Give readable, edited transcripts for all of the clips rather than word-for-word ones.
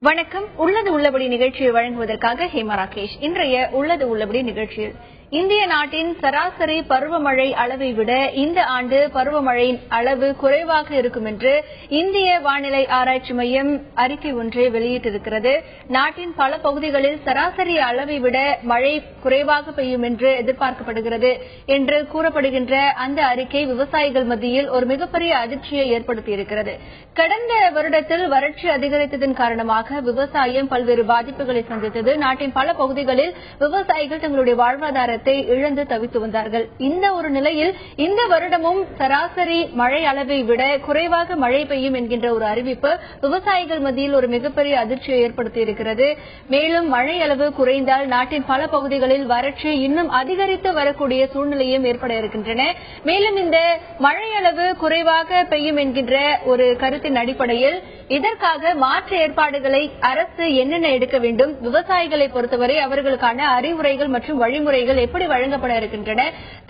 வணக்கம். உள்ளது உள்ளபடி நிகழ்ச்சியை வழங்குவதற்காக ஹேமா ராகேஷ். இன்றைய உள்ளது உள்ளபடி நிகழ்ச்சியில் இந்திய நாட்டின் சராசரி பருவமழை அளவை விட இந்த ஆண்டு பருவமழையின் அளவு குறைவாக இருக்கும் என்று இந்திய வானிலை ஆராய்ச்சி மையம் அறிக்கை ஒன்றை வெளியிட்டிருக்கிறது. நாட்டின் பல பகுதிகளில் சராசரி அளவை விட மழை குறைவாக பெய்யும் என்று எதிர்பார்க்கப்படுகிறது என்று கூறப்படுகின்ற அந்த அறிக்கை விவசாயிகள் மத்தியில் ஒரு மிகப்பெரிய அதிர்ச்சியை ஏற்படுத்தியிருக்கிறது. கடந்த வருடத்தில் வறட்சி அதிகரித்ததன் காரணமாக விவசாயம் பல்வேறு பாதிப்புகளை சந்தித்தது. நாட்டின் பல பகுதிகளில் விவசாயிகள் தங்களுடைய வாழ்வாதாரத்தை இழந்து தவித்து வந்தார்கள். இந்த ஒரு நிலையில் இந்த வருடமும் சராசரி மழை அளவை விட குறைவாக மழை பெய்யும் என்கின்ற ஒரு அறிவிப்பு விவசாயிகள் மத்தியில் ஒரு மிகப்பெரிய அதிர்ச்சியை ஏற்படுத்தியிருக்கிறது. மேலும் மழை அளவு குறைந்தால் நாட்டின் பல பகுதிகளில் வறட்சி இன்னும் அதிகரித்து வரக்கூடிய சூழ்நிலையும் ஏற்பட இருக்கின்றன. மேலும் இந்த மழை அளவு குறைவாக பெய்யும் என்கின்ற ஒரு கருத்தின் அடிப்படையில் இதற்காக மாற்று ஏற்பாடுகளை அரசு என்னென்ன எடுக்க வேண்டும், விவசாயிகளை பொறுத்தவரை அவர்களுக்கான அறிவுரைகள் மற்றும் வழிமுறைகள் எப்படி வழங்கப்பட இருக்கின்றன,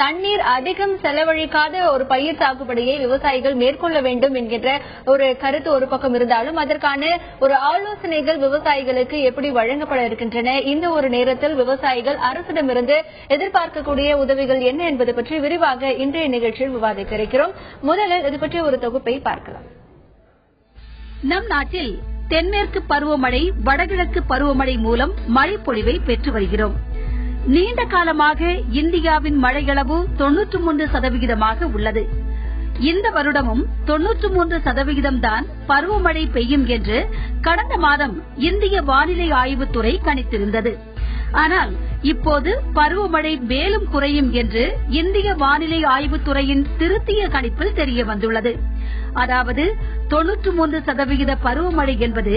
தண்ணீர் அதிகம் செலவழிக்காத ஒரு பயிர் சாகுபடியை விவசாயிகள் மேற்கொள்ள வேண்டும் என்கின்ற ஒரு கருத்து ஒரு பக்கம் இருந்தாலும் அதற்கான ஒரு ஆலோசனைகள் விவசாயிகளுக்கு எப்படி வழங்கப்பட இருக்கின்றன, இந்த ஒரு நேரத்தில் விவசாயிகள் அரசிடமிருந்து எதிர்பார்க்கக்கூடிய உதவிகள் என்ன என்பது பற்றி விரிவாக இன்றைய நிகழ்ச்சியில் விவாதிக்க இருக்கிறோம். முதலில் இது பற்றி ஒரு தொகுப்பை பார்க்கலாம். நம் நாட்டில் தென்மேற்கு பருவமழை வடகிழக்கு பருவமழை மூலம் மழைப்பொழிவை பெற்று வருகிறோம். நீண்ட காலமாக இந்தியாவின் மழையளவு 93% உள்ளது. இந்த வருடமும் 93% தான் பருவமழை பெய்யும் என்று கடந்த மாதம் இந்திய வானிலை ஆய்வுத்துறை கணித்திருந்தது. ஆனால் இப்போது பருவமழை மேலும் குறையும் என்று இந்திய வானிலை ஆய்வுத்துறையின் திருத்திய கணிப்பில் தெரிய வந்துள்ளது. அதாவது 93% பருவமழை என்பது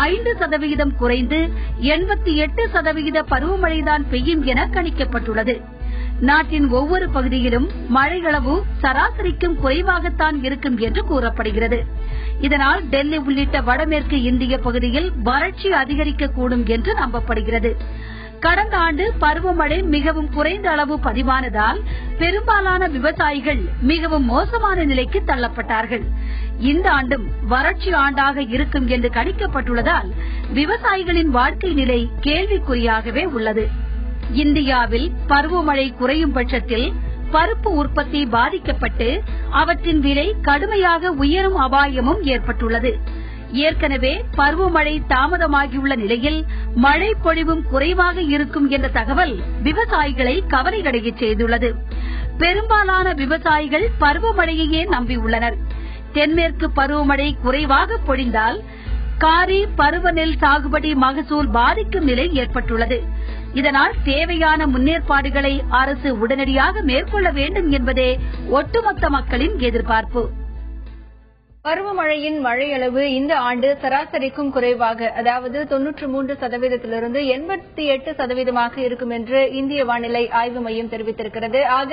5% குறைந்து 88% பருவமழைதான் பெய்யும் என கணிக்கப்பட்டுள்ளது. நாட்டின் ஒவ்வொரு பகுதியிலும் மழையளவு சராசரிக்கும் குறைவாகத்தான் இருக்கும் என்று கூறப்படுகிறது. இதனால் டெல்லி உள்ளிட்ட வடமேற்கு இந்திய பகுதியில் வறட்சி அதிகரிக்கக்கூடும் என்று நம்பப்படுகிறது. கடந்த ஆண்டு பருவமழை மிகவும் குறைந்த அளவு பதிவானதால் பெரும்பாலான விவசாயிகள் மிகவும் மோசமான நிலைக்கு தள்ளப்பட்டார்கள். இந்த ஆண்டும் வறட்சி ஆண்டாக இருக்கும் என்று கணிக்கப்பட்டுள்ளதால் விவசாயிகளின் வாழ்க்கை நிலை கேள்விக்குறியாகவே உள்ளது. இந்தியாவில் பருவமழை குறையும் பட்சத்தில் பருப்பு உற்பத்தி பாதிக்கப்பட்டு அவற்றின் விலை கடுமையாக உயரும் அபாயமும் ஏற்பட்டுள்ளது. ஏற்கனவே பருவமழை தாமதமாகியுள்ள நிலையில் மழை பொழிவும் குறைவாக இருக்கும் என்ற தகவல் விவசாயிகளை கவலையடையச் செய்துள்ளது. பெரும்பாலான விவசாயிகள் பருவமழையையே நம்பியுள்ளனர். தென்மேற்கு பருவமழை குறைவாக பொழிந்தால் காரி பருவ நெல் சாகுபடி மகசூல் பாதிக்கும் நிலை ஏற்பட்டுள்ளது. இதனால் தேவையான முன்னேற்பாடுகளை அரசு உடனடியாக மேற்கொள்ள வேண்டும் என்பதே ஒட்டுமொத்த மக்களின் எதிர்பார்ப்பு. பருவமழையின் மழை அளவு இந்த ஆண்டு சராசரிக்கும் குறைவாக, அதாவது 93%லிருந்து 88% இருக்கும் என்று இந்திய வானிலை ஆய்வு மையம் தெரிவித்திருக்கிறது. ஆக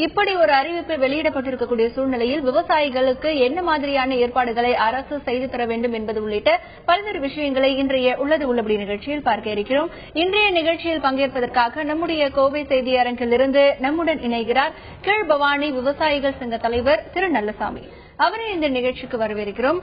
இப்படி ஒரு அறிவிப்பு வெளியிடப்பட்டிருக்கக்கூடிய சூழ்நிலையில் விவசாயிகளுக்கு என்ன மாதிரியான ஏற்பாடுகளை அரசு செய்து தர வேண்டும் என்பது உள்ளிட்ட பல்வேறு விஷயங்களை இன்றைய உள்ளது உள்ளபடி நிகழ்ச்சியில் பார்க்க இருக்கிறோம். இன்றைய நிகழ்ச்சியில் பங்கேற்பதற்காக நம்முடைய கோவை செய்தி அரங்கிலிருந்து நம்முடன் இணைகிறார் கீழ்பவானி விவசாயிகள் சங்க தலைவர் திரு நல்லசாமி. அவரை இந்த நிகழ்ச்சிக்கு வரவேற்கிறோம்.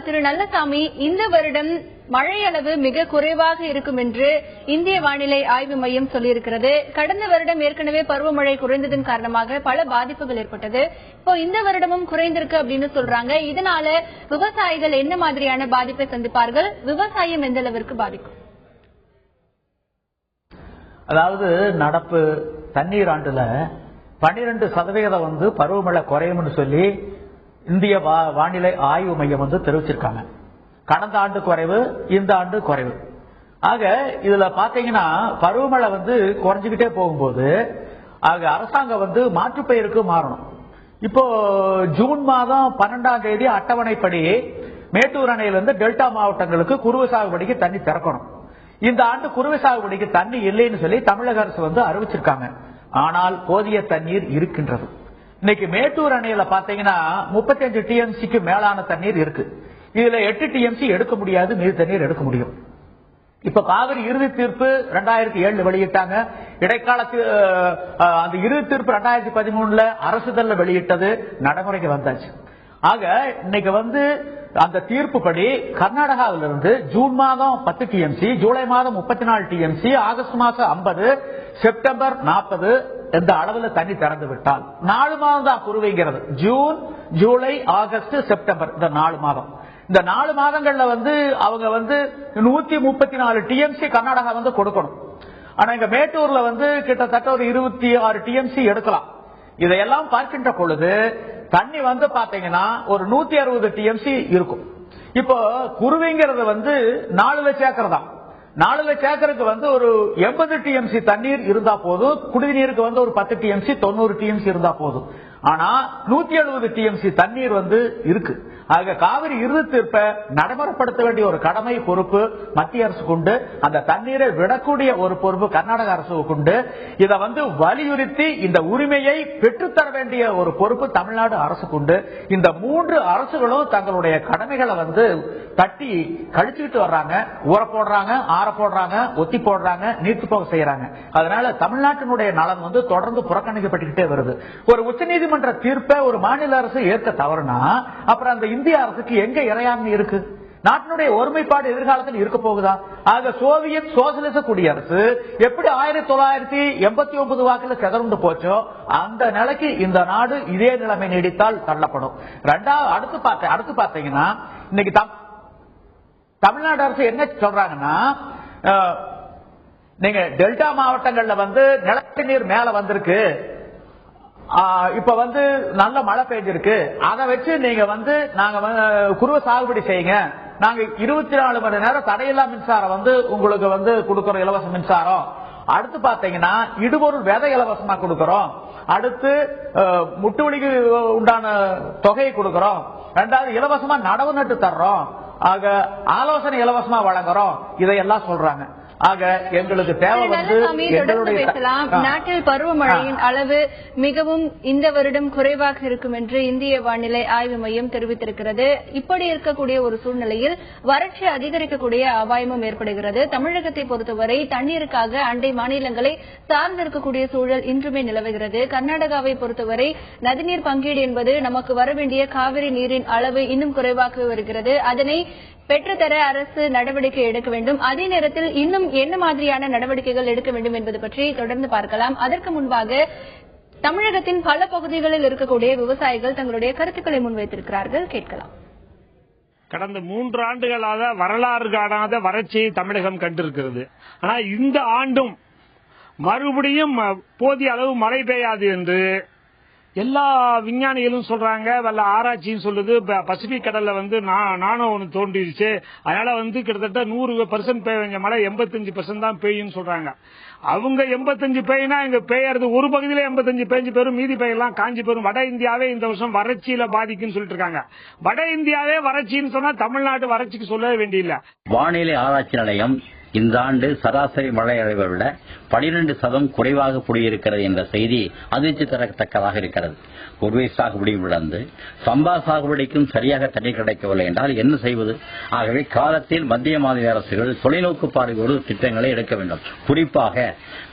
திரு நல்லசாமி, இந்த வருடம் மழை அளவு மிக குறைவாக இருக்கும் என்று இந்திய வானிலை ஆய்வு மையம் சொல்லியிருக்கிறது. கடந்த வருடம் ஏற்கனவே பருவமழை குறைந்ததன் காரணமாக பல பாதிப்புகள் ஏற்பட்டது. இப்போ இந்த வருடமும் குறைந்திருக்கு அப்படின்னு சொல்றாங்க. இதனால விவசாயிகள் என்ன மாதிரியான பாதிப்பை சந்திப்பார்கள்? விவசாயம் எந்த அளவிற்கு பாதிக்கும்? அதாவது நடப்பு தண்ணீர் ஆண்டுல 12% பருவமழை குறையும்னு சொல்லி இந்திய வானிலை ஆய்வு மையம் தெரிவிச்சிருக்காங்க. கடந்த ஆண்டு குறைவு, இந்த ஆண்டு குறைவு. ஆக இதுல பாத்தீங்கன்னா பருவமழை குறைஞ்சுக்கிட்டே போகும்போது ஆக அரசாங்கம் மாற்றுப்பயிருக்கு மாறணும். இப்போ ஜூன் மாதம் 12ஆம் தேதி அட்டவணைப்படி மேட்டூர் அணையிலிருந்து டெல்டா மாவட்டங்களுக்கு குறுவை சாகுபடிக்கு தண்ணி திறக்கணும். இந்த ஆண்டு குறுவை சாகுபடிக்கு தண்ணி இல்லைன்னு சொல்லி தமிழக அரசு அறிவிச்சிருக்காங்க. ஆனால் போதிய தண்ணீர் இருக்கின்றது. இன்னைக்கு மேட்டூர் அணையில பாத்தீங்கன்னா 35 டிஎம்சிக்கு மேலான தண்ணீர் இருக்கு. இதுல 8 டிஎம்சி எடுக்க முடியாது, நீர் தண்ணீர் எடுக்க முடியும். இப்ப காவிரி இறுதி தீர்ப்பு 2007 வெளியிட்டாங்க. இடைக்காலத்தில் அந்த இறுதி தீர்ப்பு 2013 அரசுதல்ல வெளியிட்டது நடைமுறைக்கு வந்தாச்சு. ஆக இன்னைக்கு அந்த தீர்ப்புப்படி கர்நாடகாவிலிருந்து ஜூன் மாதம் 10 டிஎம்சி, ஜூலை மாதம் 34 டிஎம்சி, ஆகஸ்ட் மாதம் 50, செப்டம்பர் 40 இந்த அளவில் தண்ணி திறந்து விட்டால் 4 மாதம் தான் குறுவைங்கிறது. ஜூன், ஜூலை, ஆகஸ்ட், செப்டம்பர் இந்த 4 மாதம். இந்த 4 மாதங்கள்ல அவங்க 134 டிஎம்சி கர்நாடகா கொடுக்கணும். ஆனா இங்க மேட்டூர்ல கிட்டத்தட்ட ஒரு 26 டிஎம்சி எடுக்கலாம். இதையெல்லாம் பார்க்கின்ற பொழுது தண்ணி பாத்தீங்கன்னா ஒரு 160 டிஎம்சி இருக்கும். இப்போ குருவிங்கிறது 4 லட்சம் ஏக்கர் தான். 4 லட்சம் ஏக்கருக்கு ஒரு 80 டிஎம்சி தண்ணீர் இருந்தா போதும். குடிநீருக்கு ஒரு 10 டிஎம்சி 90 டிஎம்சி இருந்தா போதும். ஆனா 170 டிஎம்சி தண்ணீர் இருக்கு. ஆக காவிரி இறுதி தீர்ப்பை நடைமுறைப்படுத்த வேண்டிய ஒரு கடமை பொறுப்பு மத்திய அரசு கொண்டு, அந்த தண்ணீரை விடக்கூடிய ஒரு பொறுப்பு கர்நாடக அரசு கொண்டு, இதை வலியுறுத்தி இந்த உரிமையை பெற்றுத்தர வேண்டிய ஒரு பொறுப்பு தமிழ்நாடு அரசு கொண்டு, இந்த 3 அரசுகளும் தங்களுடைய கடமைகளை தட்டி கழிச்சுட்டு வர்றாங்க. ஊற போடுறாங்க, ஆற போடுறாங்க, ஒத்தி போடுறாங்க, நீர்த்து போக செய்யறாங்க. அதனால தமிழ்நாட்டினுடைய நலன் தொடர்ந்து புறக்கணிக்கப்பட்டுக்கிட்டே வருது. ஒரு உச்சநீதிமன்ற தீர்ப்பை ஒரு மாநில அரசு ஏற்க தவறுனா அப்புறம் அந்த இந்திய அரசுக்கு எங்க இறையாண்மை இருக்கு? நாட்டினுடைய ஒருமைப்பாடு எதிர்காலத்தில் இருக்க போகுதா? ஆக சோவியத் சோசியலிச குடியரசு எப்படி 1989 வாக்கில் செதறுண்டு போச்சோ அந்த நிலைக்கு இந்த நாடு இதே நிலைமை நீடித்தால் தள்ளப்படும். அடுத்து பாத்தீங்கன்னா இன்னைக்கு தமிழ்நாடு அரசு என்ன சொல்றாங்கன்னா, நீங்க டெல்டா மாவட்டங்கள்ல நிலத்தடி நீர் மேல வந்திருக்கு, இப்ப நல்ல மழை பெய்ஞ்சிருக்கு, அதை வச்சு நீங்க நாங்க குறுவை சாகுபடி செய்யுங்க, நாங்க 24 மணி நேரம் தடையில்லா மின்சாரம் உங்களுக்கு கொடுக்கறோம், இலவச மின்சாரம். அடுத்து பாத்தீங்கன்னா இடுபொருள் விதை இலவசமா கொடுக்கறோம், அடுத்து முட்டுவலிக்கு உண்டான தொகையை கொடுக்கறோம், 2வது இலவசமா நடவு நட்டு தர்றோம், ஆக ஆலோசனை இலவசமா வழங்குறோம், இதையெல்லாம் சொல்றாங்க. ஆக எங்களுக்கு தேவை நாட்டில் பருவமழையின் அளவு மிகவும் இந்த வருடம் குறைவாக இருக்கும் என்று இந்திய வானிலை ஆய்வு மையம் தெரிவித்திருக்கிறது. இப்படி இருக்கக்கூடிய ஒரு சூழ்நிலையில் வறட்சி அதிகரிக்கக்கூடிய அபாயமும் ஏற்படுகிறது. தமிழகத்தை பொறுத்தவரை தண்ணீருக்காக அண்டை மாநிலங்களை சார்ந்திருக்கக்கூடிய சூழல் இன்றுமே நிலவுகிறது. கர்நாடகாவை பொறுத்தவரை நதிநீர் பங்கீடு என்பது நமக்கு வரவேண்டிய காவிரி நீரின் அளவு இன்னும் குறைவாக வருகிறது. அதனை பெற்றுத்தர அரசு நடவடிக்கை எடுக்க வேண்டும். அதே நேரத்தில் இன்னும் என்ன மாதிரியான நடவடிக்கைகள் எடுக்க வேண்டும் என்பது பற்றி தொடர்ந்து பார்க்கலாம். அதற்கு முன்பாக தமிழகத்தின் பல பகுதிகளில் இருக்கக்கூடிய விவசாயிகள் தங்களுடைய கருத்துக்களை முன்வைத்திருக்கிறார்கள், கேட்கலாம். கடந்த 3 ஆண்டுகளாக வரலாறு காணாத வறட்சியை தமிழகம் கண்டிருக்கிறது. ஆனால் இந்த ஆண்டும் மறுபடியும் போதிய அளவு மழை பெய்யாது என்று எல்லா விஞ்ஞானிகளும் சொல்றாங்க, வல்ல ஆராய்ச்சியும் சொல்லுது. பசிபிக் கடல்ல நானோ ஒன்று தோன்றிடுச்சு, அதனால கிட்டத்தட்ட 100% பெய்ய வேண்டிய மழை 85% தான் பெய்யும் சொல்றாங்க. அவங்க 85 பெய்யினா இங்க பெய்யறது ஒரு பகுதியில 85 பெய்ஞ்சு பெறும், மீதி பெய்யலாம் காஞ்சி பெறும். வட இந்தியாவே இந்த வருஷம் வறட்சியில பாதிக்குன்னு சொல்லிட்டு இருக்காங்க. வட இந்தியாவே வறட்சின்னு சொன்னா தமிழ்நாட்டு வறட்சிக்கு சொல்லவே வேண்டியில்லை. வானிலை ஆராய்ச்சி நிலையம் இந்த ஆண்டு சராசரி மழை அளவை விட 12% குறைவாக பொழியிருக்கிறது என்ற செய்தி அதிர்ச்சி தரத்தக்கதாக இருக்கிறது. குறுவை சாகுபடி இழந்து சம்பா சாகுபடிக்கும் சரியாக தண்ணீர் கிடைக்கவில்லை என்றால் என்ன செய்வது? ஆகவே காலத்தில் மத்திய மாநில அரசுகள் தொலைநோக்கு பார்வையோடு திட்டங்களை எடுக்க வேண்டும். குறிப்பாக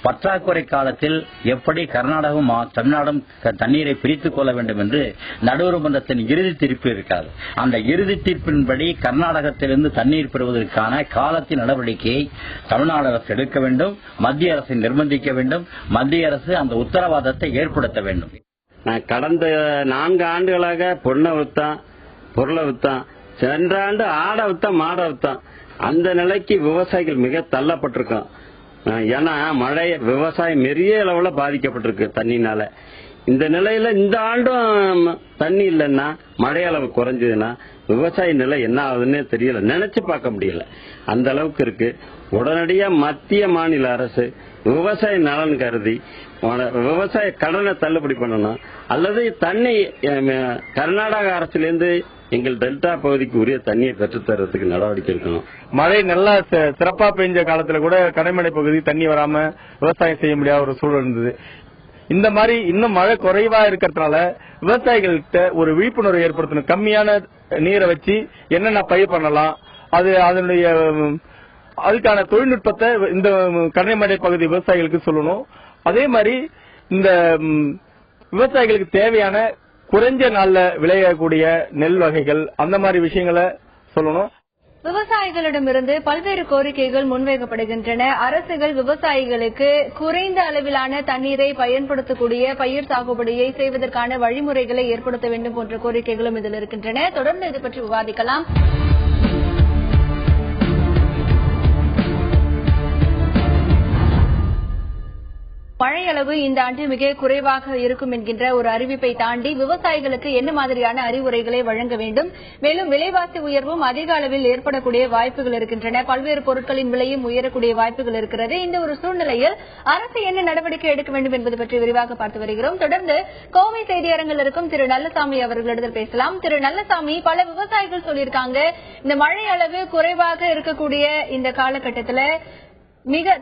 பற்றாக்குறை காலத்தில் எப்படி கர்நாடகம் தமிழ்நாடும் தண்ணீரை பிரித்துக் கொள்ள வேண்டும் என்று நடுவர் மன்றத்தின் இறுதி தீர்ப்பு இருக்கிறது. அந்த இறுதி தீர்ப்பின்படி கர்நாடகத்திலிருந்து தண்ணீர் பெறுவதற்கான காலத்தின் நடவடிக்கையை தமிழ்நாடு அரசு எடுக்க வேண்டும், மத்திய அரசை நிர்பந்திக்க வேண்டும், மத்திய அரசு அந்த உத்தரவாதத்தை ஏற்படுத்த வேண்டும். கடந்த 4 ஆண்டுகளாக பொண்ணை வித்தான், பொருளை வித்தான், சென்ற ஆண்டு ஆடை வித்தான், மாடை வித்தான். அந்த நிலைக்கு விவசாயிகள் மிக தள்ளப்பட்டிருக்கோம். ஏன்னா விவசாயம் பெரிய அளவுல பாதிக்கப்பட்டிருக்கு தண்ணினால. இந்த நிலையில இந்த ஆண்டும் தண்ணி இல்லைன்னா, மழை அளவு குறைஞ்சதுன்னா விவசாய நிலை என்ன ஆகுதுன்னே தெரியல, நினைச்சு பார்க்க முடியல. அந்த அளவுக்கு இருக்கு. உடனடியா மத்திய மாநில அரசு விவசாய நலன் கருதி விவசாய கடனை தள்ளுபடி பண்ணணும், அல்லது தண்ணி கர்நாடக அரசிலிருந்து எங்கள் டெல்டா பகுதிக்கு உரிய தண்ணியை பெற்றுத்தரதுக்கு நடவடிக்கை எடுக்கணும். மழை நல்லா சிறப்பா பெய்ஞ்ச காலத்துல கூட கடைமடை பகுதி தண்ணி வராம விவசாயம் செய்ய முடியாத ஒரு சூழல் இருந்தது. இந்த மாதிரி இன்னும் மழை குறைவா இருக்கிறதுனால விவசாயிகள்கிட்ட ஒரு விழிப்புணர்வு ஏற்படுத்தணும். கம்மியான நீரை வச்சு என்னென்ன பயிர் பண்ணலாம், அதுக்கான தொழில்நுட்பத்தை இந்த கடைமடை பகுதி விவசாயிகளுக்கு சொல்லணும். அதே மாதிரி இந்த விவசாயிகளுக்கு தேவையான குறைஞ்ச நாள்ல விளையக்கூடிய நெல் வகைகள் அந்த மாதிரி விஷயங்களை சொல்லணும். விவசாயிகளிடமிருந்து பல்வேறு கோரிக்கைகள் முன்வைக்கப்படுகின்றன. அரசுகள் விவசாயிகளுக்கு குறைந்த அளவிலான தண்ணீரை பயன்படுத்தக்கூடிய பயிர் சாகுபடியை செய்வதற்கான வழிமுறைகளை ஏற்படுத்த வேண்டும் போன்ற கோரிக்கைகளும் இதில் இருக்கின்றன. தொடர்ந்து இது பற்றி விவாதிக்கலாம். மழை அளவு இந்த ஆண்டு மிக குறைவாக இருக்கும் என்கின்ற ஒரு அறிவிப்பை தாண்டி விவசாயிகளுக்கு என்ன மாதிரியான அறிவுரைகளை வழங்க வேண்டும், மேலும் விலைவாசி உயர்வும் அதிக அளவில் ஏற்படக்கூடிய வாய்ப்புகள் இருக்கின்றன. பல்வேறு பொருட்களின் விலையும் உயரக்கூடிய வாய்ப்புகள் இருக்கிறது. இந்த ஒரு சூழ்நிலையில் அரசு என்ன நடவடிக்கை எடுக்க வேண்டும் என்பது பற்றி விரிவாக பார்த்து வருகிறோம். தொடர்ந்து கோவை செய்தியரங்கில் இருக்கும் திரு நல்லசாமி அவர்களிடம் பேசலாம். திரு நல்லசாமி, பல விவசாயிகள் சொல்லியிருக்காங்க, இந்த மழை அளவு குறைவாக இருக்கக்கூடிய இந்த காலகட்டத்தில்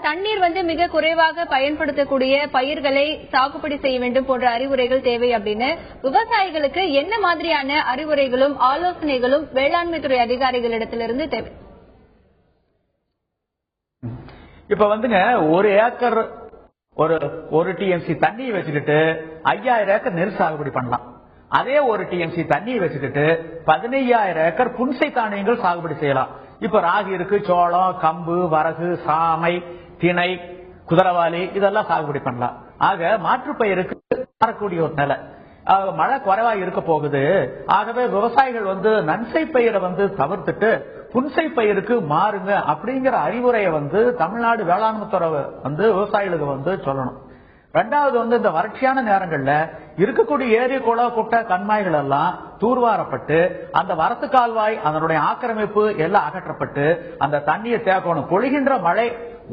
தண்ணீர் மிக குறைவாக பயன்படுத்தக்கூடிய பயிர்களை சாகுபடி செய்ய வேண்டும் போன்ற அறிவுரைகள் தேவை அப்படின்னு. விவசாயிகளுக்கு என்ன மாதிரியான அறிவுரைகளும் ஆலோசனைகளும் வேளாண்மை துறை அதிகாரிகளிடத்திலிருந்து தேவை? இப்ப ஒரு ஏக்கர் ஒரு டிஎம்சி தண்ணி வச்சுக்கிட்டு 5000 ஏக்கர் நெல் சாகுபடி பண்ணலாம். அதே ஒரு டிஎம்சி தண்ணியை வச்சுக்கிட்டு 15000 ஏக்கர் புன்சை தானியங்கள் சாகுபடி செய்யலாம். இப்ப ராகி இருக்கு, சோளம், கம்பு, வரகு, சாமை, திணை, குதிரவாளி இதெல்லாம் சாகுபடி பண்ணலாம். ஆக மாற்றுப்பயிருக்கு மாறக்கூடிய ஒரு நிலை. மழை குறைவா இருக்க போகுது. ஆகவே விவசாயிகள் நன்சை பயிரை தவிர்த்துட்டு புன்சை பயிருக்கு மாறுங்க அப்படிங்கிற அறிவுரையை தமிழ்நாடு வேளாண்மை துறை விவசாயிகளுக்கு சொல்லணும். ரெண்டாவது இந்த வறட்சியான நேரங்கள்ல இருக்கக்கூடிய ஏரி, குளம், குட்டை, கண்மாய்கள் எல்லாம் தூர்வாரப்பட்டு அந்த வரத்து கால்வாய் அதனுடைய ஆக்கிரமிப்பு எல்லாம் அகற்றப்பட்டு அந்த தண்ணியை தேக்கணும். பொழிகின்ற மழை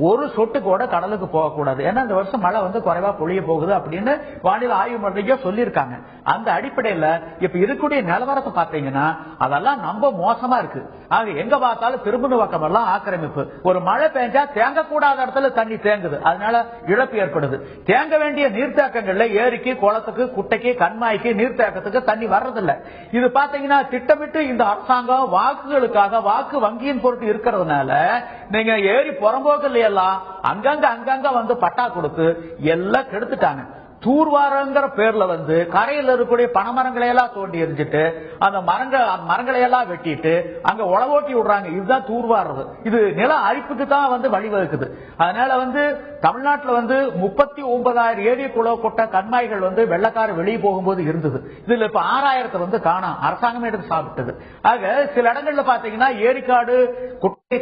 ஒரு சொட்டு கூட கடலுக்கு போகக்கூடாது. ஏன்னா இந்த வருஷம் மழை குறைவா பொழிய போகுது அப்படின்னு வானிலை ஆய்வு மையம் சொல்லியிருக்காங்க. அந்த அடிப்படையில இப்ப இருக்கக்கூடிய நிலவரத்தை பாத்தீங்கன்னா அதெல்லாம் ரொம்ப மோசமா இருக்கு. ஆக எங்க பார்த்தாலும் திரும்புன பக்கம் எல்லாம் ஆக்கிரமிப்பு. ஒரு மழை பெஞ்சா தேங்கக்கூடாத இடத்துல தண்ணி தேங்குது, அதனால இழப்பு ஏற்படுது. தேங்க வேண்டிய நீர்த்தேக்கங்கள்ல ஏரிக்கு, குளத்துக்கு, குட்டைக்கு, கண்மாய்க்கு நீர்த்தேக்கத்துக்கு தண்ணி வர்றதில்லை. இது பாத்தீங்கன்னா திட்டமிட்டு இந்த அரசாங்கம் வாக்குகளுக்காக வாக்கு வங்கியின் பொருட்டு இருக்கிறதுனால நீங்க ஏரி புறம்போக்கு எல்லாம் அங்கங்க பட்டா கொடுத்து எல்லாம் கெடுத்துட்டாங்க. தூர்வாரங்கிற பேர்ல கரையில் இருக்கக்கூடிய பனைமரங்களை எல்லாம் தோண்டி எரிஞ்சிட்டு அந்த மரங்களை எல்லாம் வெட்டிட்டு அங்க உழவோட்டி விடுறாங்க. இதுதான் தூர்வாடுறது. இது நில அரிப்புக்கு தான் வழிவகுக்குது. அதனால தமிழ்நாட்டில் 39,000 ஏரி, குளம், கொட்டை, கண்மாய்கள் வெள்ளக்கார வெளியே போகும்போது இருந்தது. இதுல இப்ப 6000 காணோம். அரசாங்கமே எடுத்து சாப்பிட்டது. ஆக சில இடங்கள்ல பாத்தீங்கன்னா ஏரிக்காடு, குட்டை,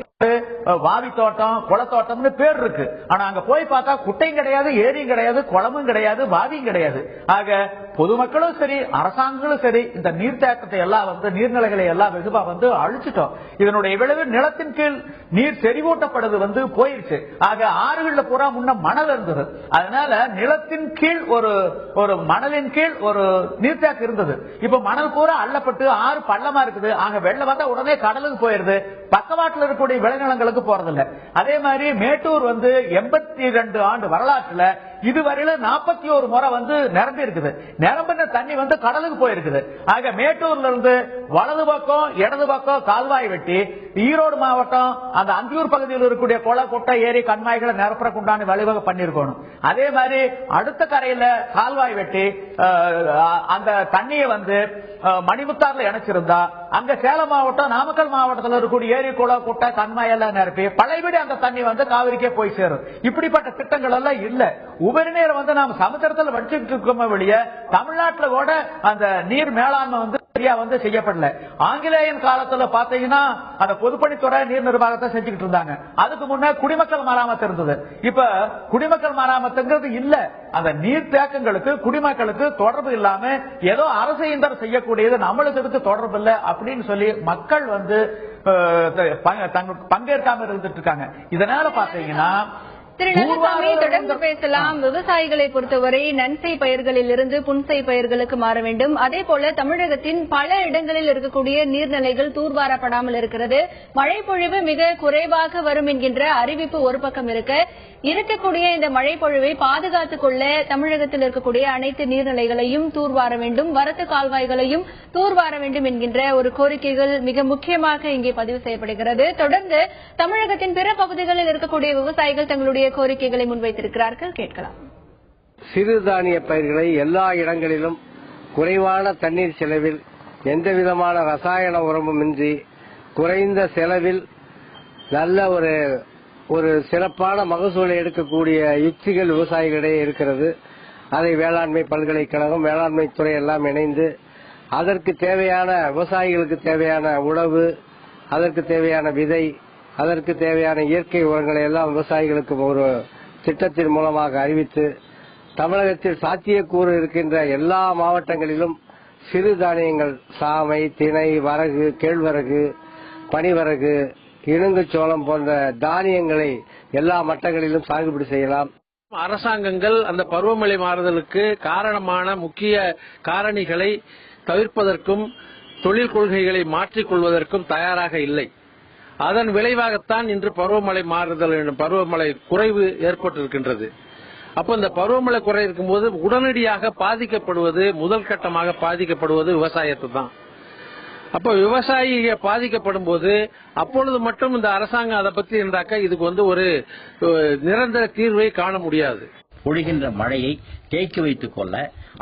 வாவி தோட்டம், குளத்தோட்டம்னு பேர் இருக்கு. ஆனா அங்க போய் பார்த்தா குட்டையும் கிடையாது, ஏரியும் கிடையாது, குளமும் கிடையாது, வாவியும் கிடையாது. ஆக பொதுமக்களும் சரி, அரசாங்கங்களும் சரி, இந்த நீர்த்தேக்கத்தை எல்லாம் நீர்நிலைகளை எல்லாம் வெகுவா அழிச்சிட்டோம். இதனுடைய விளைவு நிலத்தின் கீழ் நீர் செறிவூட்டப்படுது போயிருச்சு. ஆக ஆறுகள்ல பூரா முன்ன மணல் இருந்தது. அதனால நிலத்தின் கீழ் ஒரு மணலின் கீழ் ஒரு நீர்த்தேக்கம் இருந்தது. இப்ப மணல் பூரா அள்ளப்பட்டு ஆறு பள்ளமா இருக்குது. ஆக வெள்ளம் வந்தா உடனே கடலுக்கு போயிருது. பக்கவாட்டில் இருக்கக்கூடிய விளைநிலங்களுக்கு போறதில்லை. அதே மாதிரி மேட்டூர் 82 ஆண்டு வரலாற்றுல இதுவரையில 41 முறை நிரம்பி இருக்குது. நிரம்பின தண்ணி கடலுக்கு போயிருக்குது. ஆக மேட்டூர்ல இருந்து வலது பக்கம், இடது பக்கம் கால்வாய் வெட்டி ஈரோடு மாவட்டம் அந்த அந்தியூர் பகுதியில் இருக்கக்கூடிய குள, குட்டை, ஏரி, கண்மாய்களை நிரப்புறக்கு உண்டான வழிவகை பண்ணிருக்கணும். அதே மாதிரி அடுத்த கரையில கால்வாய் வெட்டி அந்த தண்ணியை மணிமுத்தாறுல இணைச்சிருந்தா அங்க சேலம் மாவட்டம், நாமக்கல் மாவட்டத்தில் இருக்கக்கூடிய ஏரி, குள, குட்டை, கண்மாய் எல்லாம் நிரப்பி பழையபடி அந்த தண்ணி காவிரிக்கே போய் சேரும். இப்படிப்பட்ட திட்டங்கள் எல்லாம் இல்ல. உபரி நீர் நாம சமுத்திரத்தில் வச்சுட்டு இருக்கோமே வெளிய தமிழ்நாட்டில் கூட அந்த நீர் மேலாண்மை சரியா செய்யப்படல. ஆங்கிலேயன் காலத்துல பாத்தீங்கன்னா அந்த பொதுப்பணித்துறை நீர் நிர்வாகத்தை செஞ்சுக்கிட்டு இருந்தாங்க. அதுக்கு முன்ன குடிமக்கள் மராமத்து இருந்தது. இப்ப குடிமக்கள் மராமத்துங்கிறது இல்ல. அந்த நீர் தேக்கங்களுக்கு குடிமக்களுக்கு தொடர்பு இல்லாம ஏதோ அரசு இயந்திரம் செய்யக்கூடியது நம்மளுக்கு இதுக்கு தொடர்பு இல்லை அப்படின்னு சொல்லி மக்கள் பங்கேற்காம இருந்துட்டு இருக்காங்க. இதனால பாத்தீங்கன்னா திரு நல்லசாமி, தொடர்ந்து பேசலாம். விவசாயிகளை பொறுத்தவரை நன்சை பயிர்களில் இருந்து புன்சை பயிர்களுக்கு மாற வேண்டும். அதே போல தமிழகத்தின் பல இடங்களில் இருக்கக்கூடிய நீர்நிலைகள் தூர்வாரப்படாமல் இருக்கிறது. மழை பொழிவு மிக குறைவாக வரும் என்கின்ற அறிவிப்பு ஒரு பக்கம் இருக்கக்கூடிய இந்த மழை பொழிவை பாதுகாத்துக் கொள்ள தமிழகத்தில் இருக்கக்கூடிய அனைத்து நீர்நிலைகளையும் தூர்வார வேண்டும், வரத்து கால்வாய்களையும் தூர்வார வேண்டும் என்கின்ற ஒரு கோரிக்கைகள் மிக முக்கியமாக இங்கே பதிவு செய்யப்படுகிறது. தொடர்ந்து தமிழகத்தின் பிற பகுதிகளில் இருக்கக்கூடிய விவசாயிகள் தங்களுடைய கோரிக்கைகளை முன்வைத்திருக்கிறார்கள். கேட்கலாம். சிறுதானிய பயிர்களை எல்லா இடங்களிலும் குறைவான தண்ணீர் செலவில் எந்தவிதமான ரசாயன உரமுமின்றி குறைந்த செலவில் நல்ல ஒரு சிறப்பான மகசூலை எடுக்கக்கூடிய யுக்திகள் விவசாயிகளிடையே இருக்கிறது. அதை வேளாண்மை பல்கலைக்கழகம், வேளாண்மை துறை எல்லாம் இணைந்து அதற்கு தேவையான விவசாயிகளுக்கு தேவையான உணவு, அதற்கு தேவையான விதை, அதற்கு தேவையான இயற்கை உரங்களை எல்லாம் விவசாயிகளுக்கு ஒரு திட்டத்தின் மூலமாக அறிவித்து தமிழகத்தில் சாத்தியக்கூறு இருக்கின்ற எல்லா மாவட்டங்களிலும் சிறுதானியங்கள் சாமை, திணை, வரகு, கேழ்வரகு, பனிவரகு, இணுங்குச்சோளம் போன்ற தானியங்களை எல்லா மட்டங்களிலும் சாகுபடி செய்யலாம். அரசாங்கங்கள் அந்த பருவமழை மாறுதலுக்கு காரணமான முக்கிய காரணிகளை தவிர்ப்பதற்கும் தொழில் கொள்கைகளை மாற்றிக்கொள்வதற்கும் தயாராக இல்லை. அதன் விளைவாகத்தான் இன்று பருவமழை மாறுதல், பருவமழை குறைவு ஏற்பட்டிருக்கின்றது. அப்ப இந்த பருவமழை குறை இருக்கும்போது உடனடியாக பாதிக்கப்படுவது, முதல் கட்டமாக பாதிக்கப்படுவது விவசாயத்தை தான். அப்ப விவசாயிக பாதிக்கப்படும் போது அப்பொழுது மட்டும் இந்த அரசாங்கம் அதை பத்தி இருந்தாக்க இதுக்கு ஒரு நிரந்தர தீர்வை காண முடியாது. பொழிகின்ற மழையை தேக்கி வைத்துக் கொள்ள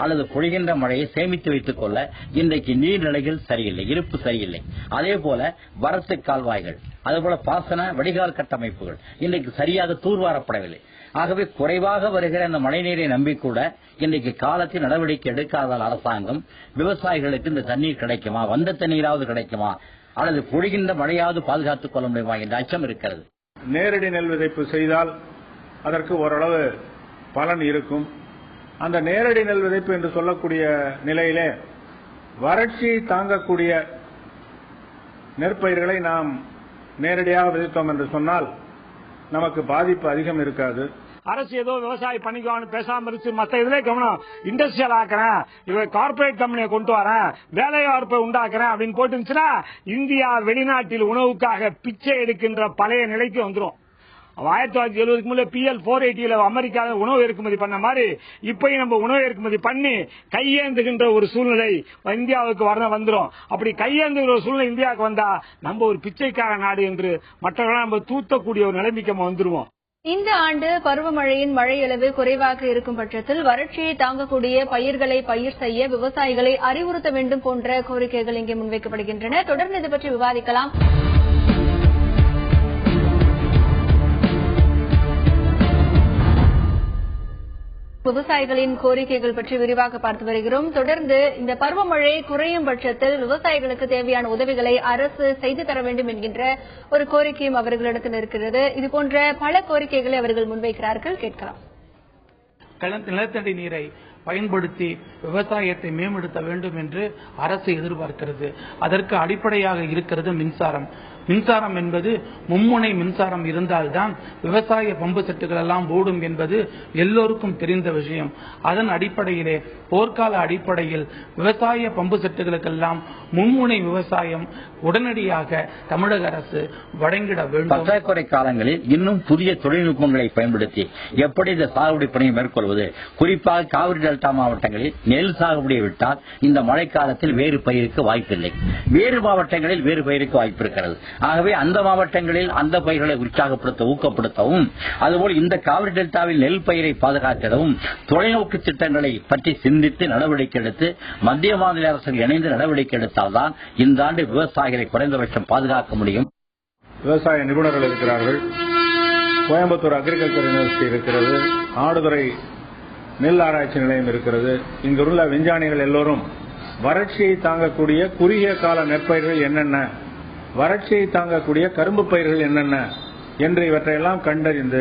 அல்லது பொழிகின்ற மழையை சேமித்து வைத்துக் கொள்ள இன்றைக்கு நீர்நிலைகள் சரியில்லை, இருப்பு சரியில்லை. அதே போல வரத்து கால்வாய்கள், அதுபோல பாசன வடிகால் கட்டமைப்புகள் இன்றைக்கு சரியாக தூர்வாரப்படவில்லை. ஆகவே குறைவாக வருகிற இந்த மழைநீரை நம்பிக்கூட இன்றைக்கு காலத்தில் நடவடிக்கை எடுக்காதால் அரசாங்கம் விவசாயிகளுக்கு இந்த தண்ணீர் கிடைக்குமா, வந்த தண்ணீராவது கிடைக்குமா, அல்லது பொழிகின்ற மழையாவது பாதுகாத்துக் கொள்ள முடியுமா என்ற அச்சம் இருக்கிறது. நேரடி நெல் விதைப்பு செய்தால் அதற்கு ஓரளவு பலன் இருக்கும். அந்த நேரடி நெல் விதைப்பு என்று சொல்லக்கூடிய நிலையிலே வறட்சியை தாங்கக்கூடிய நெற்பயிர்களை நாம் நேரடியாக விதைத்தோம் என்று சொன்னால் நமக்கு பாதிப்பு அதிகம் இருக்காது. அரசு ஏதோ விவசாயி பண்ணிக்குவான்னு பேசாம இருந்துச்சு, மத்த இதுல கவனம் இண்டஸ்ட்ரியல் ஆக்குறேன், இவன் கார்பரேட் கம்பெனியை கொண்டு வரேன், வேலை வாய்ப்பை உண்டாக்குறேன் அப்படின்னு போட்டு இருந்துச்சுன்னா இந்தியா வெளிநாட்டில் உணவுக்காக பிச்சை எடுக்கின்ற பழைய நிலைக்கு வந்துடும். 1970 முன்னே PL480 அமெரிக்காவில் உணவு இறக்குமதி பண்ண மாதிரி இப்பயும் நம்ம உணவு இறக்குமதி பண்ணி கையேந்துகின்ற ஒரு சூழ்நிலை இந்தியாவுக்கு வந்துடும். அப்படி கையேந்துகிற ஒரு சூழ்நிலை இந்தியாவுக்கு வந்தா நம்ம ஒரு பிச்சைக்கார நாடு என்று மற்றவர்கள் நம்ம தூத்தக்கூடிய ஒரு நிலைமைக்கு நம்ம வந்துருவோம். இந்த ஆண்டு பருவமழையின் மழையளவு குறைவாக இருக்கும் பட்சத்தில் வறட்சியை தாங்கக்கூடிய பயிர்களை பயிர் செய்ய விவசாயிகளை அறிவுறுத்த வேண்டும் போன்ற கோரிக்கைகள் இங்கே முன்வைக்கப்படுகின்றன. தொடர்ந்து இது பற்றி விவாதிக்கலாம். விவசாயிகளின் கோரிக்கைகள் பற்றி விரிவாக பார்த்து வருகிறோம். தொடர்ந்து இந்த பருவமழை குறையும் பட்சத்தில் விவசாயிகளுக்கு தேவையான உதவிகளை அரசு செய்து தர வேண்டும் என்கின்ற ஒரு கோரிக்கையும் அவர்களிடத்தில் இருக்கிறது. இதுபோன்ற பல கோரிக்கைகளை அவர்கள் முன்வைக்கிறார்கள், கேட்கலாம். நிலத்தடி நீரை பயன்படுத்தி விவசாயத்தை மேம்படுத்த வேண்டும் என்று அரசு எதிர்பார்க்கிறது. அதற்கு அடிப்படையாக இருக்கிறது மின்சாரம். மின்சாரம் என்பது மும்முனை மின்சாரம் இருந்தால்தான் விவசாய பம்பு செட்டுகள் எல்லாம் ஓடும் என்பது எல்லோருக்கும் தெரிந்த விஷயம். அதன் அடிப்படையிலே போர்க்கால அடிப்படையில் விவசாய பம்பு செட்டுகளுக்கெல்லாம் மும்முனை விவசாயம் உடனடியாக தமிழக அரசு வழங்கிட வேண்டும். பற்றாக்குறை காலங்களில் இன்னும் புதிய தொழில்நுட்பங்களை பயன்படுத்தி எப்படி இந்த சாகுபடி பணியை மேற்கொள்வது, குறிப்பாக காவிரி டெல்டா மாவட்டங்களில் நெல் சாகுபடியை விட்டால் இந்த மழைக்காலத்தில் வேறு பயிருக்கு வாய்ப்பில்லை, வேறு மாவட்டங்களில் வேறு பயிருக்கு வாய்ப்பு இருக்கிறது. ஆகவே அந்த மாவட்டங்களில் அந்த பயிர்களை உற்சாகப்படுத்த ஊக்கப்படுத்தவும், அதுபோல் இந்த காவிரி டெல்டாவில் நெல் பயிரை பாதுகாத்திடவும் தொலைநோக்கு திட்டங்களை பற்றி சிந்தித்து நடவடிக்கை எடுத்து மத்திய மாநில அரசுகள் இணைந்து நடவடிக்கை எடுத்தால்தான் இந்த ஆண்டு விவசாயிகளை குறைந்தபட்சம் பாதுகாக்க முடியும். விவசாய நிபுணர்கள் இருக்கிறார்கள், கோயம்புத்தூர் அக்ரிகல்ச்சர் யூனிவர்சிட்டி இருக்கிறது, ஆடுதுறை நெல் ஆராய்ச்சி நிலையம் இருக்கிறது. இங்குள்ள விஞ்ஞானிகள் எல்லோரும் வறட்சியை தாங்கக்கூடிய குறுகிய கால நெற்பயிர்கள் என்னென்ன, வறட்சியை தாங்கக்கூடிய கரும்பு பயிர்கள் என்னென்ன என்று இவற்றையெல்லாம் கண்டறிந்து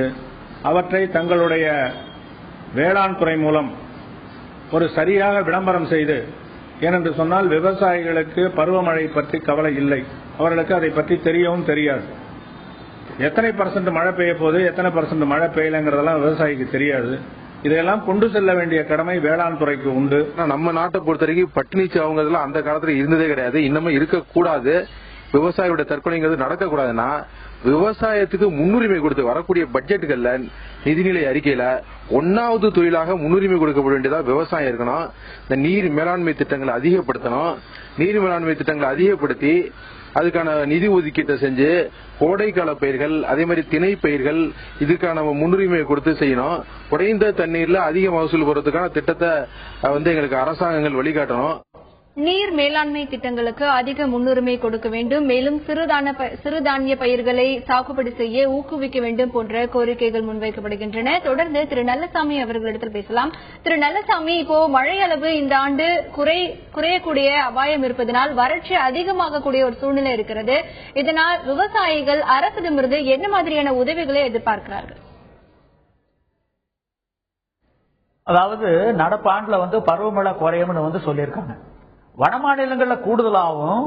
அவற்றை தங்களுடைய வேளாண் துறை மூலம் ஒரு சரியாக விளம்பரம் செய்து, ஏனென்று சொன்னால் விவசாயிகளுக்கு பருவமழை பற்றி கவலை இல்லை, அவர்களுக்கு அதை பற்றி தெரியவும் தெரியாது. எத்தனை % மழை பெய்ய போது எத்தனை % மழை பெய்யலங்கிறதெல்லாம் விவசாயிக்கு தெரியாது. இதையெல்லாம் கொண்டு செல்ல வேண்டிய கடமை வேளாண் துறைக்கு உண்டு. நம்ம நாட்டை பொறுத்த வரைக்கும் பட்டினி சாவுங்கிறதுலாம் அந்த காலத்துல இருந்ததே கிடையாது, இன்னமும் இருக்கக்கூடாது. விவசாயியோட தற்கொலைங்கிறது நடக்கக்கூடாதுன்னா விவசாயத்துக்கு முன்னுரிமை கொடுத்து வரக்கூடிய பட்ஜெட்டுகள்ல நிதிநிலை அறிக்கையில 1வது தொழிலாக முன்னுரிமை கொடுக்கப்பட வேண்டியதா விவசாயம் இருக்கணும். இந்த நீர் மேலாண்மை திட்டங்களை அதிகப்படுத்தணும். நீர் மேலாண்மை திட்டங்களை அதிகப்படுத்தி அதுக்கான நிதி ஒதுக்கீட்டை செஞ்சு கோடைக்கால பயிர்கள் அதே மாதிரி திணை பயிர்கள் இதுக்கான முன்னுரிமையை கொடுத்து செய்யணும். குறைந்த தண்ணீர்ல அதிக மகசூல் போறதுக்கான திட்டத்தை எங்களுக்கு அரசாங்கங்கள் வழிகாட்டணும். நீர் மேலாண்மை திட்டங்களுக்கு அதிக முன்னுரிமை கொடுக்க வேண்டும், மேலும் சிறுதானிய பயிர்களை சாகுபடி செய்ய ஊக்குவிக்க வேண்டும் போன்ற கோரிக்கைகள் முன்வைக்கப்படுகின்றன. தொடர்ந்து திரு நல்லசாமி அவர்களிடத்தில் பேசலாம். திரு நல்லசாமி, இப்போ மழை அளவு இந்த ஆண்டு குறையக்கூடிய அபாயம் இருப்பதனால் வறட்சி அதிகமாகக்கூடிய ஒரு சூழ்நிலை இருக்கிறது. இதனால் விவசாயிகள் அரசிடமிருந்து என்ன மாதிரியான உதவிகளை எதிர்பார்க்கிறார்கள்? அதாவது நடப்பாண்டுல பருவமழை குறையும்னு சொல்லியிருக்காங்க. வட மாநிலங்கள்ல கூடுதலாகவும்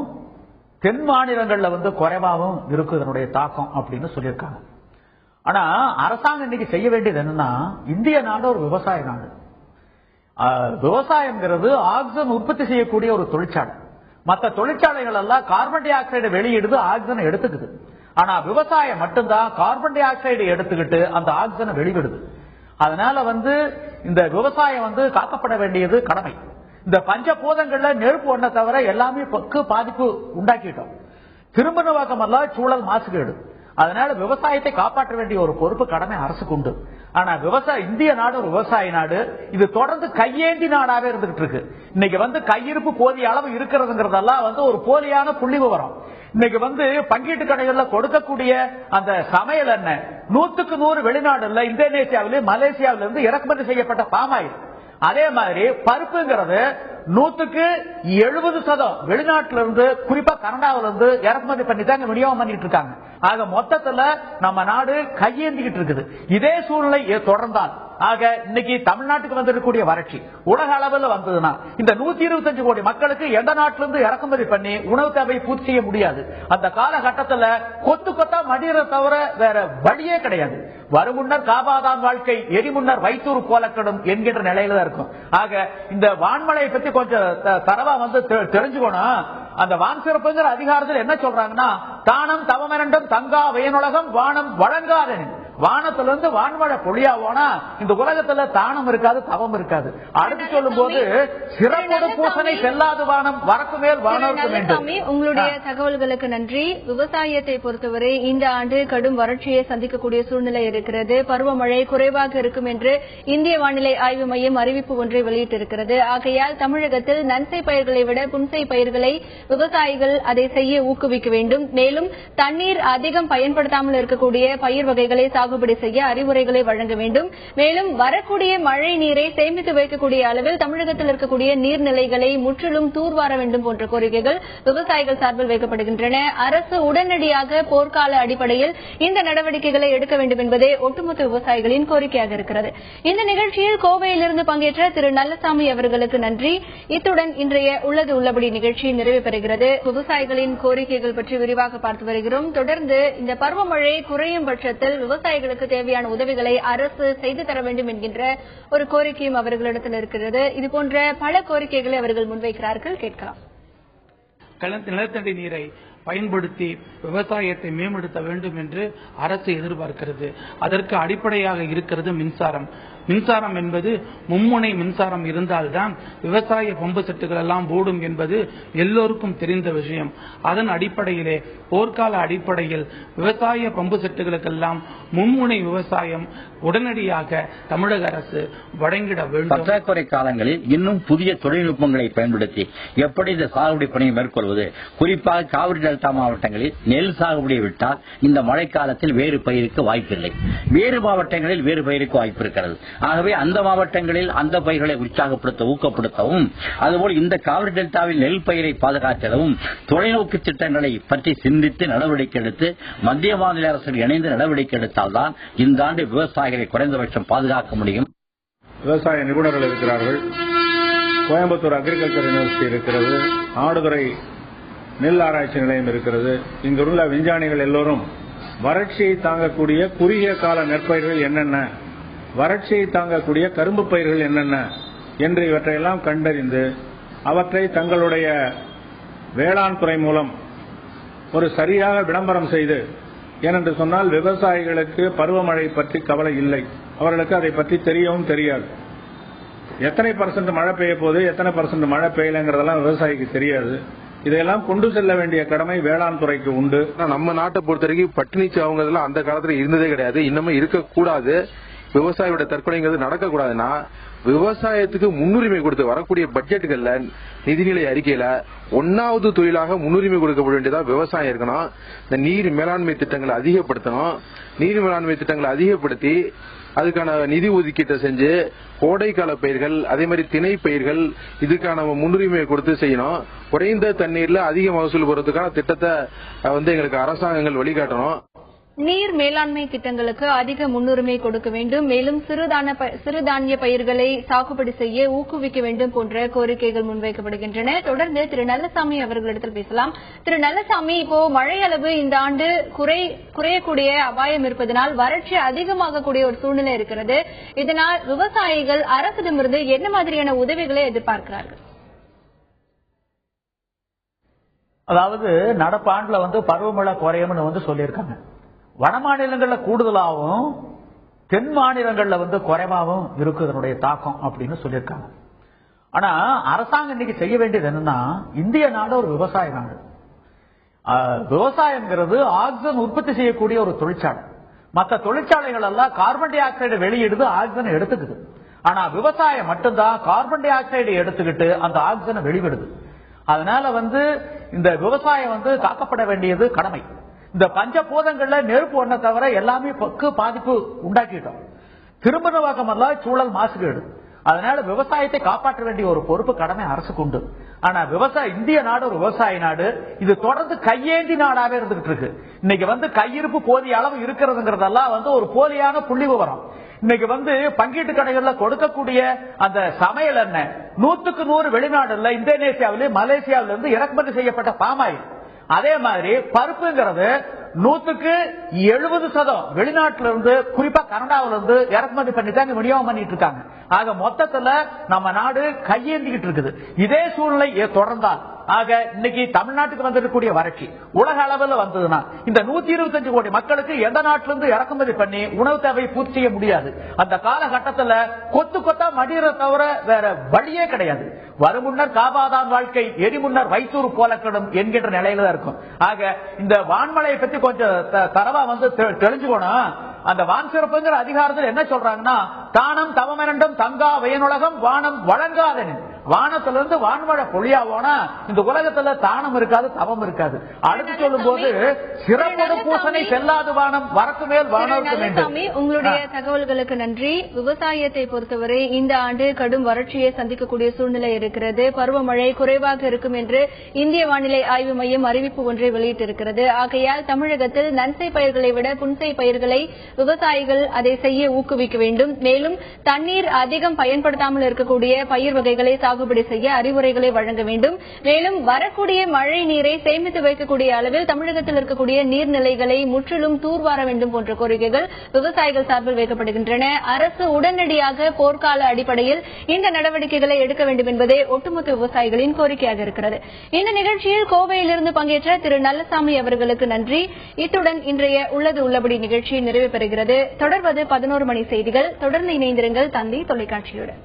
தென் மாநிலங்கள்ல குறைவாகவும் இருக்கு இதனுடைய தாக்கம் அப்படின்னு சொல்லியிருக்காங்க. ஆனா அரசாங்கம் இன்னைக்கு செய்ய வேண்டியது என்னன்னா, இந்திய நாடு ஒரு விவசாய நாடு. விவசாயம்ங்கிறது ஆக்சிஜன் உற்பத்தி செய்யக்கூடிய ஒரு தொழிற்சாலை. மற்ற தொழிற்சாலைகள் எல்லாம் கார்பன் டை ஆக்சைடு வெளியிடுது, ஆக்சிஜனை எடுத்துக்குது. ஆனா விவசாயம் மட்டும்தான் கார்பன் டை ஆக்சைடு எடுத்துக்கிட்டு அந்த ஆக்சிஜனை வெளியிடுது. அதனால இந்த விவசாயம் காக்கப்பட வேண்டியது கடமை. இந்த பஞ்சபூதங்கள்ல நெருப்பு ஒன்றை தவிர எல்லாமே பாதிப்பு உண்டாக்கிட்டோம். திரும்ப நோக்கமெல்லாம் சூழல் மாசுகேடு. அதனால விவசாயத்தை காப்பாற்ற வேண்டிய ஒரு பொறுப்பு கடமை அரசுக்கு உண்டு. ஆனா இந்திய நாடு ஒரு விவசாய நாடு. இது தொடர்ந்து கையேந்தி நாடாவே இருந்துகிட்டு இருக்கு. இன்னைக்கு கையிருப்பு போதிய அளவு இருக்கிறதுங்கிறதெல்லாம் ஒரு போலியான புள்ளி விவரம். இன்னைக்கு பங்கீட்டு கடைகள்ல கொடுக்கக்கூடிய அந்த சமையல் எண்ணெய் 100க்கு 100 வெளிநாடுல இந்தோனேசியாவிலும் மலேசியாவிலிருந்து இறக்குமதி செய்யப்பட்ட பாமாயில். அதே மாதிரி பருப்புங்கிறது 100க்கு 70% வெளிநாட்டிலிருந்து, குறிப்பா கனடாவிலிருந்து இறக்குமதி பண்ணி தான் விநியோகம் பண்ணிட்டு இருக்காங்க. ஆக மொத்தத்துல நம்ம நாடு கையேந்திக்கிட்டு இருக்குது. இதே சூழ்நிலை தொடர்ந்தால் இன்னைக்கு தமிழ்நாட்டுக்கு வந்திருக்கக்கூடிய வறட்சி உலக அளவில் வந்ததுன்னா இந்த 125 கோடி மக்களுக்கு எந்த நாட்டிலிருந்து இறக்குமதி பண்ணி உணவு தேவை பூர்த்தி செய்ய முடியாது. அந்த காலகட்டத்தில் கொத்து கொத்தா மடியற தவிர வேற வழியே கிடையாது. வருமுன்னர் காபாதான் வாழ்க்கை, எரிமுன்னர் வைத்தூர் போலக்கடும் என்கின்ற நிலையில தான் இருக்கும். ஆக இந்த வான்மழையை பத்தி கொஞ்சம் தரவா தெரிஞ்சுக்கணும். அந்த வான் சிறப்புங்கிற அதிகாரத்தில் என்ன சொல்றாங்கன்னா, தானம் தவமிரண்டும் தங்கா வயனுலகம் வானம் வழங்காதன். வானத்திலிருந்து வான்மழை பொழியா போனா இந்த உலகத்துல தானம் இருக்காது, தவம் இருக்காது. அடுத்து சொல்லும் போது சிறப்போடு பூசனை செல்லாது வானம் வரக்கு மேல் வானோருக்கு வேண்டும். உங்களுடைய தகவல்களுக்கு நன்றி. விவசாயத்தை பொறுத்தவரை இந்த ஆண்டு கடும் வறட்சியை சந்திக்கக்கூடிய சூழ்நிலை இருக்கிறது. பருவமழை குறைவாக இருக்கும் என்று இந்திய வானிலை ஆய்வு மையம் அறிவிப்பு ஒன்றை வெளியிட்டிருக்கிறது. ஆகையால் தமிழகத்தில் நன்சை பயிர்களை விட புன்சை பயிர்களை விவசாயிகள் அதை செய்ய ஊக்குவிக்க வேண்டும். மேலும் தண்ணீர் அதிகம் பயன்படுத்தாமல் இருக்கக்கூடிய பயிர் வகைகளை சாகுபடி செய்ய அறிவுரைகளை வழங்க வேண்டும். மேலும் வரக்கூடிய மழை நீரை சேமித்து வைக்கக்கூடிய அளவில் தமிழகத்தில் இருக்கக்கூடிய நீர்நிலைகளை முற்றிலும் தூர்வார வேண்டும் போன்ற கோரிக்கைகள் விவசாயிகள் சார்பில் வைக்கப்படுகின்றன. அரசு உடனடியாக போர்க்கால அடிப்படையில் இந்த நடவடிக்கைகளை எடுக்க வேண்டும் என்பதே ஒட்டுமொத்த விவசாயிகளின் கோரிக்கையாக இருக்கிறது. இந்த நிகழ்ச்சியில் கோவையிலிருந்து பங்கேற்ற திரு நல்லசாமி அவர்களுக்கு நன்றி. இத்துடன் இன்றைய உள்ளது உள்ளபடி நிகழ்ச்சி நிறைவு பெறுகிறது. விவசாயிகளின் கோரிக்கைகள் பற்றி விரிவாக பார்த்து வருகிறோம். தொடர்ந்து இந்த பருவமழை குறையும் பட்சத்தில் விவசாயிகளுக்கு தேவையான உதவிகளை அரசு செய்து தர வேண்டும் என்கின்ற ஒரு கோரிக்கையும் அவர்களிடத்தில் இருக்கிறது. இதுபோன்ற பல கோரிக்கைகளை அவர்கள் முன்வைக்கிறார்கள். கேட்கலாம். நிலத்தடி நீரை பயன்படுத்தி விவசாயத்தை மேம்படுத்த வேண்டும் என்று அரசு எதிர்பார்க்கிறது. அதற்கு அடிப்படையாக இருக்கிறது மின்சாரம். மின்சாரம் என்பது மும்முனை மின்சாரம் இருந்தால்தான் விவசாய பம்பு செட்டுகள் எல்லாம் ஓடும் என்பது எல்லோருக்கும் தெரிந்த விஷயம். அதன் அடிப்படையிலே போர்க்கால அடிப்படையில் விவசாய பம்பு செட்டுகளுக்கெல்லாம் மும்முனை விவசாயம் உடனடியாக தமிழக அரசு வழங்கிட வேண்டும். பற்றாக்குறை காலங்களில் இன்னும் புதிய தொழில்நுட்பங்களை பயன்படுத்தி எப்படி இந்த சாகுபடி பணியை மேற்கொள்வது, குறிப்பாக காவிரி டெல்டா மாவட்டங்களில் நெல் சாகுபடியை விட்டால் இந்த மழைக்காலத்தில் வேறு பயிருக்கு வாய்ப்பில்லை. வேறு மாவட்டங்களில் வேறு பயிருக்கு வாய்ப்பு இருக்கிறது. ஆகவே அந்த மாவட்டங்களில் அந்த பயிர்களை உற்சாகப்படுத்த ஊக்கப்படுத்தவும், அதுபோல் இந்த காவிரி டெல்டாவில் நெல் பயிரை பாதுகாத்திடவும் தொலைநோக்கு திட்டங்களை பற்றி சிந்தித்து நடவடிக்கை எடுத்து மத்திய மாநில அரசு இணைந்து நடவடிக்கை எடுத்தால்தான் இந்த ஆண்டு விவசாயிகளை குறைந்தபட்சம் பாதுகாக்க முடியும். விவசாய நிபுணர்கள் இருக்கிறார்கள். கோயம்புத்தூர் அக்ரிகல்ச்சர் யூனிவர்சிட்டி இருக்கிறது. ஆடுதுறை நெல் ஆராய்ச்சி நிலையம் இருக்கிறது. இங்குள்ள விஞ்ஞானிகள் எல்லோரும் வறட்சியை தாங்கக்கூடிய குறுகிய கால நெற்பயிர்கள் என்னென்ன, வறட்சியை தாங்கக்கூடிய கரும்பு பயிர்கள் என்னென்ன என்று இவற்றையெல்லாம் கண்டறிந்து அவற்றை தங்களுடைய வேளாண் துறை மூலம் ஒரு சரியாக விளம்பரம் செய்து, ஏனென்று சொன்னால் விவசாயிகளுக்கு பருவமழை பற்றி கவலை இல்லை. அவர்களுக்கு அதை பற்றி தெரியவும் தெரியாது. எத்தனை % மழை பெய்ய போகுது, எத்தனை % மழை பெய்யலங்கிறதெல்லாம் விவசாயிக்கு தெரியாது. இதையெல்லாம் கொண்டு செல்ல வேண்டிய கடமை வேளாண் துறைக்கு உண்டு. நம்ம நாட்டை பொறுத்த வரைக்கும் பட்டினி சாவுங்கிறதுலாம் அந்த காலத்துல இருந்ததே கிடையாது, இன்னமும் இருக்கக்கூடாது. விவசாயியோட தற்கொலைங்கிறது நடக்கக்கூடாதுன்னா விவசாயத்துக்கு முன்னுரிமை கொடுத்து வரக்கூடிய பட்ஜெட்டுகள்ல நிதிநிலை அறிக்கையில 1வது தொழிலாக முன்னுரிமை கொடுக்கப்பட வேண்டியதா விவசாயம் இருக்கணும். இந்த நீர் மேலாண்மை திட்டங்களை அதிகப்படுத்தணும். நீர் மேலாண்மை திட்டங்களை அதிகப்படுத்தி அதுக்கான நிதி ஒதுக்கீட்டை செஞ்சு கோடைக்கால பயிர்கள் அதே மாதிரி திணை பயிர்கள் இதுக்கான முன்னுரிமையை கொடுத்து செய்யணும். குறைந்த தண்ணீர்ல அதிக மகசூல் போறதுக்கான திட்டத்தை எங்களுக்கு அரசாங்கங்கள் வழிகாட்டணும். நீர் மேலாண்மை திட்டங்களுக்கு அதிக முன்னுரிமை கொடுக்க வேண்டும், மேலும் சிறுதானிய பயிர்களை சாகுபடி செய்ய ஊக்குவிக்க வேண்டும் போன்ற கோரிக்கைகள் முன்வைக்கப்படுகின்றன. தொடர்ந்து திரு நல்லசாமி அவர்களிடத்தில் பேசலாம். திரு நல்லசாமி, இப்போ மழை அளவு இந்த ஆண்டு குறையக்கூடிய அபாயம் இருப்பதனால் வறட்சி அதிகமாகக்கூடிய ஒரு சூழ்நிலை இருக்கிறது. இதனால் விவசாயிகள் அரசிடமிருந்து என்ன மாதிரியான உதவிகளை எதிர்பார்க்கிறார்கள்? அதாவது நடப்பாண்டுல பருவமழை குறையும்னு சொல்லியிருக்காங்க. வட மாநிலங்கள்ல கூடுதலாகவும் தென் மாநிலங்கள்ல குறைவாகவும் இருக்கு இதனுடைய தாக்கம் அப்படின்னு சொல்லியிருக்காங்க. ஆனா அரசாங்கம் இன்னைக்கு செய்ய வேண்டியது என்னன்னா, இந்திய நாடு ஒரு விவசாய நாடு. விவசாயம்ங்கிறது ஆக்சிஜன் உற்பத்தி செய்யக்கூடிய ஒரு தொழிற்சாலை. மற்ற தொழிற்சாலைகள் எல்லாம் கார்பன் டை ஆக்சைடு வெளியிடுது, ஆக்சிஜனை எடுத்துக்குது. ஆனா விவசாயம் மட்டும்தான் கார்பன் டை ஆக்சைடு எடுத்துக்கிட்டு அந்த ஆக்சிஜனை வெளிவிடுது. அதனால இந்த விவசாயம் காக்கப்பட வேண்டியது கடமை. இந்த பஞ்சபூதங்கள்ல நெருப்பு ஒன்ன தவிர எல்லாமே பாதிப்பு உண்டாக்கிட்டோம். திரும்ப நோக்கமெல்லாம் சூழல் மாசுகேடு. அதனால விவசாயத்தை காப்பாற்ற வேண்டிய ஒரு பொறுப்பு கடமை அரசுக்கு உண்டு. ஆனா இந்திய நாடு ஒரு விவசாய நாடு. இது தொடர்ந்து கையேந்தி நாடாவே இருந்துகிட்டு இருக்கு. இன்னைக்கு கையிருப்பு போதிய அளவு இருக்கிறதுங்கிறதெல்லாம் ஒரு போலியான புள்ளி விவரம். இன்னைக்கு பங்கீட்டு கடைகள்ல கொடுக்கக்கூடிய அந்த சமையல் எண்ணெய் 100க்கு 100 வெளிநாடுல இந்தோனேசியாவிலும் மலேசியாவிலிருந்து இறக்குமதி செய்யப்பட்ட பாமாயில். அதே மாதிரி பருப்புங்கிறது 100க்கு 70% வெளிநாட்டில இருந்து, குறிப்பா கனடாவில இருந்து இறக்குமதி பண்ணி தான் விநியோகம் பண்ணிட்டு இருக்காங்க. ஆக மொத்தத்துல நம்ம நாடு கையேந்திக்கிட்டு இருக்குது. இதே சூழ்நிலை தொடர்ந்தால் இன்னைக்கு தமிழ்நாட்டுக்கு வந்திருக்கக்கூடிய வறட்சி உலக அளவில் வந்ததுன்னா இந்த 125 கோடி மக்களுக்கு எந்த நாட்டிலிருந்து இறக்குமதி பண்ணி உணவு தேவை பூர்த்தி செய்ய முடியாது. அந்த காலகட்டத்தில் கொத்து கொத்தா மடியிற தவிர வேற வழியே கிடையாது. வருமுன்னர் காபாதான் வாழ்க்கை, எரிமுன்னர் வைத்தூர் போலக்கடும் என்கின்ற நிலையில தான் இருக்கும். ஆக இந்த வான்மழையை பத்தி கொஞ்சம் தரவா தெரிஞ்சுக்கணும். அந்த வான் சிறப்புங்கிற அதிகாரத்தில் என்ன சொல்றாங்கன்னா, தானம் தவமெனண்டும் தங்கா வயனுலகம் வானம் வழங்காதனின். வானத்திலிருந்து வான்மழை பொழியா போனா இந்த உலகத்துல தானம் இருக்காது, தவம் இருக்காது. அடுத்து சொல்லும் போது சிறப்போடு பூசனை செல்லாது வானம் வரக்கு மேல் வானம். உங்களுடைய தகவல்களுக்கு நன்றி. விவசாயத்தை பொறுத்தவரை இந்த ஆண்டு கடும் வறட்சியை சந்திக்கக்கூடிய சூழ்நிலை இருக்கிறது. பருவமழை குறைவாக இருக்கும் என்று இந்திய வானிலை ஆய்வு மையம் அறிவிப்பு ஒன்றை வெளியிட்டிருக்கிறது. ஆகையால் தமிழகத்தில் நன்சை பயிர்களை விட புன்சை பயிர்களை விவசாயிகள் அதை செய்ய ஊக்குவிக்க வேண்டும். மேலும் தண்ணீர் அதிகம் பயன்படுத்தாமல் இருக்கக்கூடிய பயிர் வகைகளை சாகுபடி செய்ய அறிவுரைகளை வழங்க வேண்டும். மேலும் வரக்கூடிய மழை நீரை சேமித்து வைக்கக்கூடிய அளவில் தமிழகத்தில் இருக்கக்கூடிய நீர்நிலைகளை முற்றிலும் தூர்வார வேண்டும் போன்ற கோரிக்கைகள் விவசாயிகள் சார்பில் வைக்கப்படுகின்றன. அரசு உடனடியாக போர்க்கால அடிப்படையில் இந்த நடவடிக்கைகளை எடுக்க வேண்டும் என்பதே ஒட்டுமொத்த விவசாயிகளின் கோரிக்கையாக இருக்கிறது. இந்த நிகழ்ச்சியில் கோவையிலிருந்து பங்கேற்ற திரு நல்லசாமி அவர்களுக்கு நன்றி. இத்துடன் இன்றைய உள்ளது உள்ளபடி நிகழ்ச்சி நிறைவு பெறுகிறது. தொடர்வது 11 மணி செய்திகள். தொடர்ந்து இணைந்திருங்கள் தந்தி தொலைக்காட்சியுடன்.